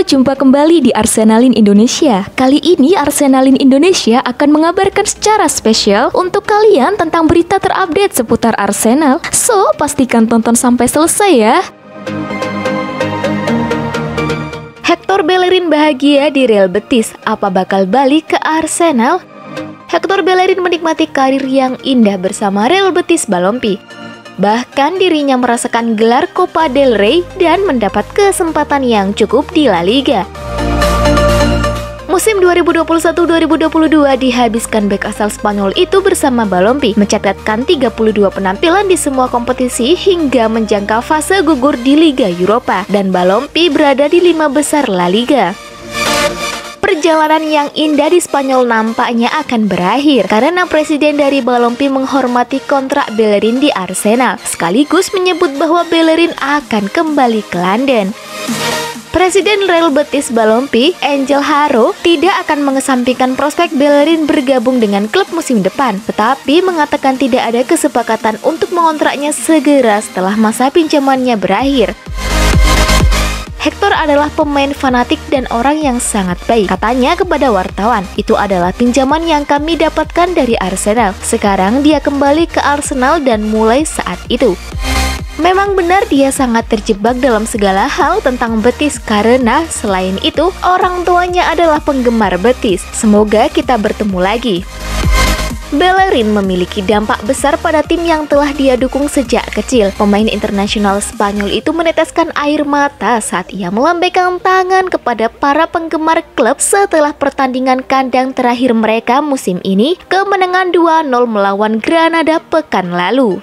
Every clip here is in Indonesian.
jumpa kembali di Arsenalin Indonesia. Kali ini Arsenalin Indonesia akan mengabarkan secara spesial untuk kalian tentang berita terupdate seputar Arsenal. So, pastikan tonton sampai selesai ya. Hector Bellerin bahagia di Real Betis, apa bakal balik ke Arsenal? Hector Bellerin menikmati karir yang indah bersama Real Betis Balompi. Bahkan dirinya merasakan gelar Copa del Rey dan mendapat kesempatan yang cukup di La Liga. Musim 2021-2022 dihabiskan bek asal Spanyol itu bersama Balompi, mencatatkan 32 penampilan di semua kompetisi hingga menjangkau fase gugur di Liga Eropa, dan Balompi berada di 5 besar La Liga. Perjalanan yang indah di Spanyol nampaknya akan berakhir karena presiden dari Balompi menghormati kontrak Bellerin di Arsenal, sekaligus menyebut bahwa Bellerin akan kembali ke London. Presiden Real Betis Balompi, Angel Haro, tidak akan mengesampingkan prospek Bellerin bergabung dengan klub musim depan, tetapi mengatakan tidak ada kesepakatan untuk mengontraknya segera setelah masa pinjamannya berakhir. Hector adalah pemain fanatik dan orang yang sangat baik, katanya kepada wartawan. Itu adalah pinjaman yang kami dapatkan dari Arsenal. Sekarang dia kembali ke Arsenal dan mulai saat itu. Memang benar dia sangat terjebak dalam segala hal tentang Betis karena selain itu orang tuanya adalah penggemar Betis. Semoga kita bertemu lagi. Bellerin memiliki dampak besar pada tim yang telah dia dukung sejak kecil. Pemain internasional Spanyol itu meneteskan air mata saat ia melambaikan tangan kepada para penggemar klub setelah pertandingan kandang terakhir mereka musim ini, kemenangan 2-0 melawan Granada pekan lalu.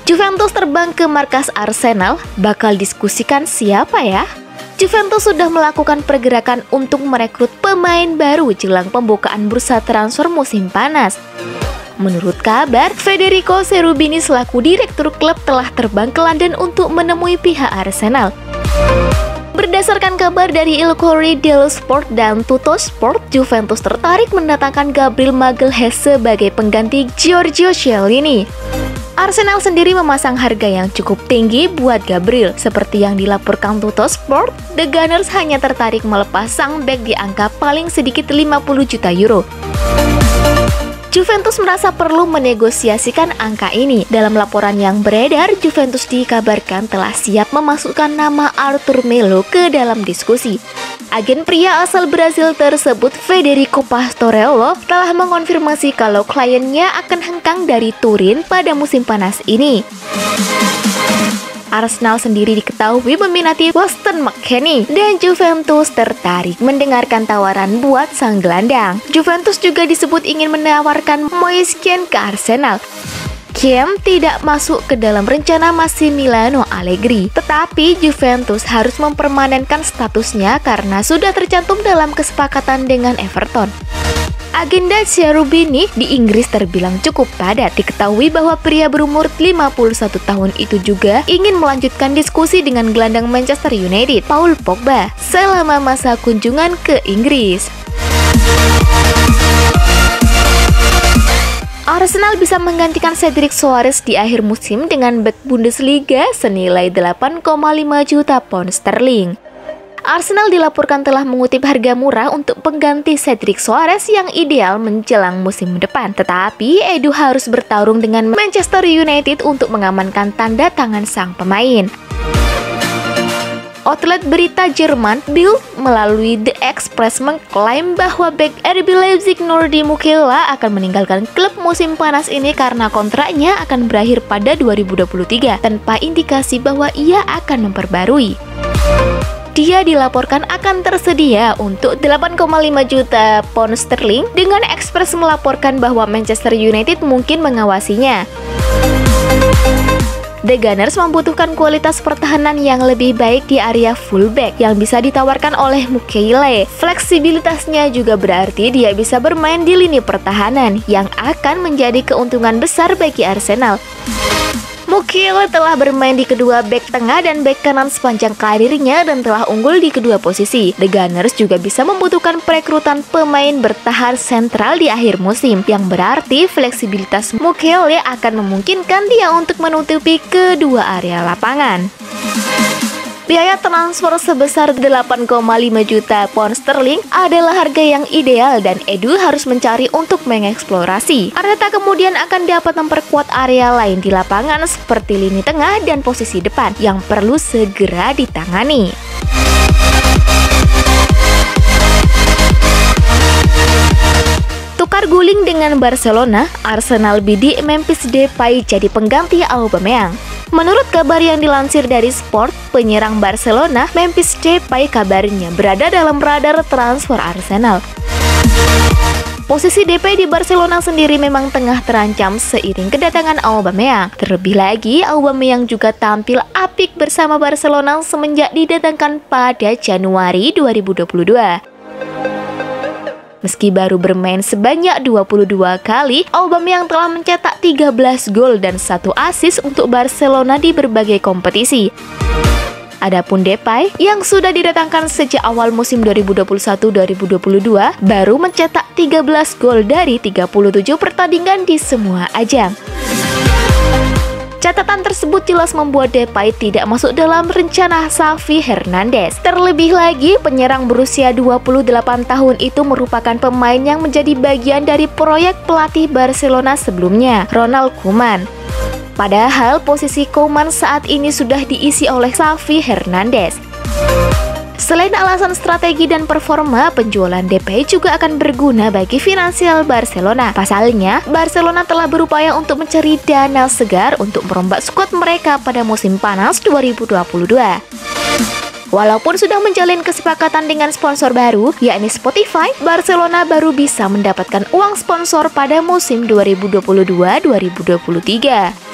Juventus terbang ke markas Arsenal, bakal diskusikan siapa ya? Juventus sudah melakukan pergerakan untuk merekrut pemain baru jelang pembukaan bursa transfer musim panas. Menurut kabar, Federico Cherubini selaku direktur klub telah terbang ke London untuk menemui pihak Arsenal. Berdasarkan kabar dari Il Corriere dello Sport dan Tuttosport, Juventus tertarik mendatangkan Gabriel Magalhaes sebagai pengganti Giorgio Chiellini. Arsenal sendiri memasang harga yang cukup tinggi buat Gabriel. Seperti yang dilaporkan Tuttosport, The Gunners hanya tertarik melepas sang bek di angka paling sedikit 50 juta euro. Juventus merasa perlu menegosiasikan angka ini. Dalam laporan yang beredar, Juventus dikabarkan telah siap memasukkan nama Arthur Melo ke dalam diskusi. Agen pria asal Brasil tersebut, Federico Pastorello, telah mengonfirmasi kalau kliennya akan hengkang dari Turin pada musim panas ini. Arsenal sendiri diketahui meminati Weston McKennie dan Juventus tertarik mendengarkan tawaran buat sang gelandang. Juventus juga disebut ingin menawarkan Moise Kean ke Arsenal. Kean tidak masuk ke dalam rencana Massimiliano Allegri, tetapi Juventus harus mempermanenkan statusnya karena sudah tercantum dalam kesepakatan dengan Everton. Agenda Cherubini di Inggris terbilang cukup padat. Diketahui bahwa pria berumur 51 tahun itu juga ingin melanjutkan diskusi dengan gelandang Manchester United, Paul Pogba, selama masa kunjungan ke Inggris. Arsenal bisa menggantikan Cedric Soares di akhir musim dengan bek Bundesliga senilai 8,5 juta pound sterling. Arsenal dilaporkan telah mengutip harga murah untuk pengganti Cedric Soares yang ideal menjelang musim depan. Tetapi Edu harus bertarung dengan Manchester United untuk mengamankan tanda tangan sang pemain. Outlet berita Jerman Bild melalui The Express mengklaim bahwa bek RB Leipzig Nordi Mukiela akan meninggalkan klub musim panas ini karena kontraknya akan berakhir pada 2023 tanpa indikasi bahwa ia akan memperbarui. Dia dilaporkan akan tersedia untuk 8,5 juta pound sterling, dengan Express melaporkan bahwa Manchester United mungkin mengawasinya. The Gunners membutuhkan kualitas pertahanan yang lebih baik di area fullback yang bisa ditawarkan oleh Mukiele. Fleksibilitasnya juga berarti dia bisa bermain di lini pertahanan yang akan menjadi keuntungan besar bagi Arsenal. Mukiele telah bermain di kedua bek tengah dan bek kanan sepanjang karirnya dan telah unggul di kedua posisi. The Gunners juga bisa membutuhkan perekrutan pemain bertahan sentral di akhir musim, yang berarti fleksibilitas Mukiele akan memungkinkan dia untuk menutupi kedua area lapangan. Biaya transfer sebesar 8,5 juta pound sterling adalah harga yang ideal dan Edu harus mencari untuk mengeksplorasi. Arteta kemudian akan dapat memperkuat area lain di lapangan seperti lini tengah dan posisi depan yang perlu segera ditangani. Tukar guling dengan Barcelona, Arsenal bidik Memphis Depay jadi pengganti Aubameyang. Menurut kabar yang dilansir dari Sport, penyerang Barcelona, Memphis Depay kabarnya berada dalam radar transfer Arsenal. Posisi Depay di Barcelona sendiri memang tengah terancam seiring kedatangan Aubameyang. Terlebih lagi, Aubameyang juga tampil apik bersama Barcelona semenjak didatangkan pada Januari 2022. Meski baru bermain sebanyak 22 kali, Aubameyang telah mencetak 13 gol dan 1 assist untuk Barcelona di berbagai kompetisi. Adapun Depay yang sudah didatangkan sejak awal musim 2021-2022 baru mencetak 13 gol dari 37 pertandingan di semua ajang. Catatan tersebut jelas membuat Depay tidak masuk dalam rencana Xavi Hernandez. Terlebih lagi, penyerang berusia 28 tahun itu merupakan pemain yang menjadi bagian dari proyek pelatih Barcelona sebelumnya, Ronald Koeman. Padahal posisi Koeman saat ini sudah diisi oleh Xavi Hernandez. Selain alasan strategi dan performa, penjualan Depay juga akan berguna bagi finansial Barcelona. Pasalnya, Barcelona telah berupaya untuk mencari dana segar untuk merombak skuad mereka pada musim panas 2022. Walaupun sudah menjalin kesepakatan dengan sponsor baru, yakni Spotify, Barcelona baru bisa mendapatkan uang sponsor pada musim 2022-2023.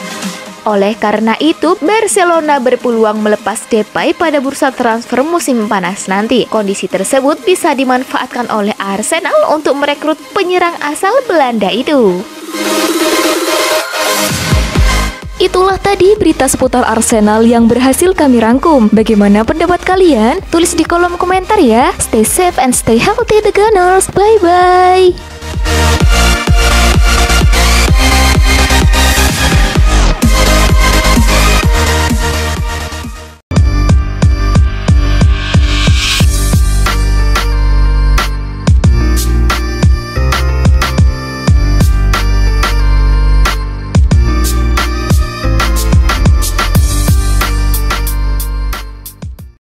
Oleh karena itu, Barcelona berpeluang melepas Depay pada bursa transfer musim panas nanti. Kondisi tersebut bisa dimanfaatkan oleh Arsenal untuk merekrut penyerang asal Belanda itu. Itulah tadi berita seputar Arsenal yang berhasil kami rangkum. Bagaimana pendapat kalian? Tulis di kolom komentar ya. Stay safe and stay healthy, The Gunners. Bye-bye.